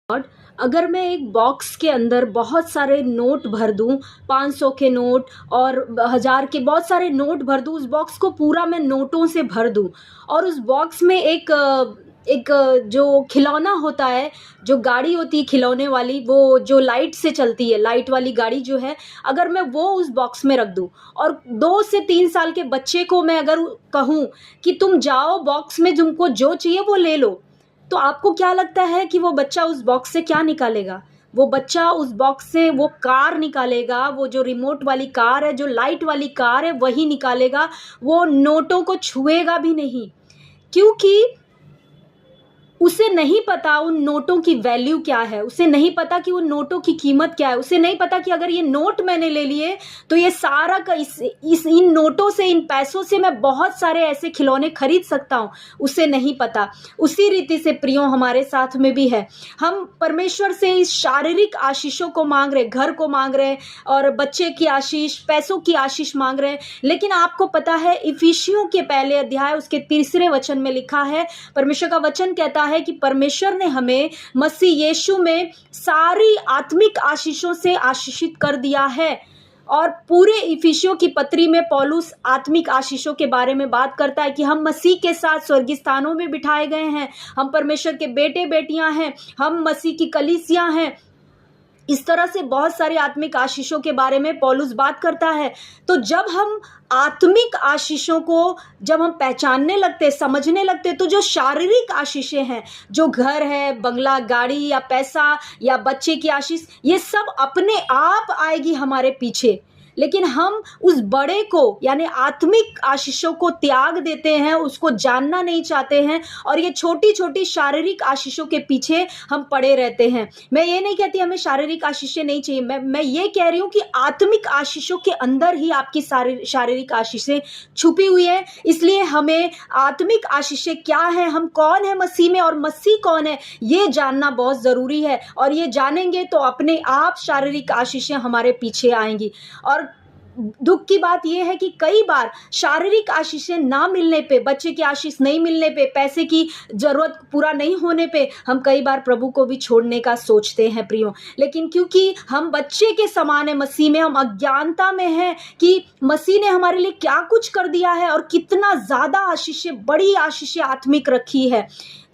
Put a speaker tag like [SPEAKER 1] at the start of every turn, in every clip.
[SPEAKER 1] God, अगर मैं एक बॉक्स के अंदर बहुत सारे नोट भर दूं, 500 के नोट और 1000 के बहुत सारे नोट भर दूं, उस बॉक्स को पूरा मैं नोटों से भर दूं और उस बॉक्स में एक जो खिलौना होता है, जो गाड़ी होती है खिलौने वाली, वो जो लाइट से चलती है, लाइट वाली गाड़ी जो है, अगर मैं वो उस बॉक्स में रख दूं और 2 से 3 साल के बच्चे को मैं अगर कहूं कि तुम जाओ बॉक्स में तुमको जो चाहिए वो ले लो, तो आपको क्या लगता है कि वो बच्चा उस बॉक्स से क्या निकालेगा? वो बच्चा उस बॉक्स से वो कार निकालेगा, वो जो रिमोट वाली कार है, जो लाइट वाली कार है, वही निकालेगा। वो नोटों को छुएगा भी नहीं, क्योंकि उसे नहीं पता उन नोटों की वैल्यू क्या है, उसे नहीं पता कि उन नोटों की कीमत क्या है, उसे नहीं पता कि अगर ये नोट मैंने ले लिए तो ये सारा का इन नोटों से, इन पैसों से मैं बहुत सारे ऐसे खिलौने खरीद सकता हूँ। उसे नहीं पता। उसी रीति से प्रियो हमारे साथ में भी है। हम परमेश्वर से इस शारीरिक आशीषों को मांग रहे, घर को मांग रहे और बच्चे की आशीष, पैसों की आशीष मांग रहे हैं, लेकिन आपको पता है इफिसियों के पहले अध्याय उसके 3 वचन में लिखा है, परमेश्वर का वचन कहता है कि परमेश्वर ने हमें मसीह यीशु में सारी आत्मिक आशीषों से आशीषित कर दिया है। और पूरे इफिसियों की पत्री में पौलुस आत्मिक आशीषों के बारे में बात करता है कि हम मसीह के साथ स्वर्गीय स्थानों में बिठाए गए हैं, हम परमेश्वर के बेटे बेटियां हैं, हम मसीह की कलीसिया हैं। इस तरह से बहुत सारे आत्मिक आशीषों के बारे में पौलुस बात करता है। तो जब हम आत्मिक आशीषों को जब हम पहचानने लगते, समझने लगते, तो जो शारीरिक आशीषें हैं, जो घर है, बंगला, गाड़ी या पैसा या बच्चे की आशीष, ये सब अपने आप आएगी हमारे पीछे। लेकिन हम उस बड़े को यानी आत्मिक आशीषों को त्याग देते हैं, उसको जानना नहीं चाहते हैं और ये छोटी छोटी शारीरिक आशीषों के पीछे हम पड़े रहते हैं। मैं ये नहीं कहती हमें शारीरिक आशीषें नहीं चाहिए, मैं ये कह रही हूँ कि आत्मिक आशीषों के अंदर ही आपकी शारीरिक आशीषें छुपी हुई है। इसलिए हमें आत्मिक आशीषें क्या है, हम कौन है मसीह में और मसीह कौन है, ये जानना बहुत ज़रूरी है। और ये जानेंगे तो अपने आप शारीरिक आशीषें हमारे पीछे आएंगी। और दुख की बात यह है कि कई बार शारीरिक आशीषें ना मिलने पे, बच्चे की आशीष नहीं मिलने पे, पैसे की जरूरत पूरा नहीं होने पे हम कई बार प्रभु को भी छोड़ने का सोचते हैं प्रियो। लेकिन क्योंकि हम बच्चे के समान है मसीह में, हम अज्ञानता में हैं कि मसीह ने हमारे लिए क्या कुछ कर दिया है और कितना ज़्यादा आशीषें, बड़ी आशीषें आत्मिक रखी है,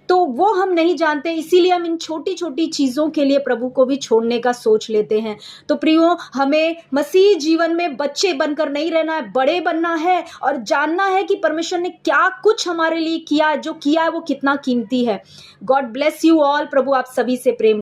[SPEAKER 1] तो वो हम नहीं जानते। इसीलिए हम इन छोटी छोटी चीज़ों के लिए प्रभु को भी छोड़ने का सोच लेते हैं। तो प्रियो, हमें मसीह जीवन में बच्चे बनकर नहीं रहना है, बड़े बनना है और जानना है कि परमेश्वर ने क्या कुछ हमारे लिए किया है, जो किया है वो कितना कीमती है। God bless you all. प्रभु आप सभी से प्रेम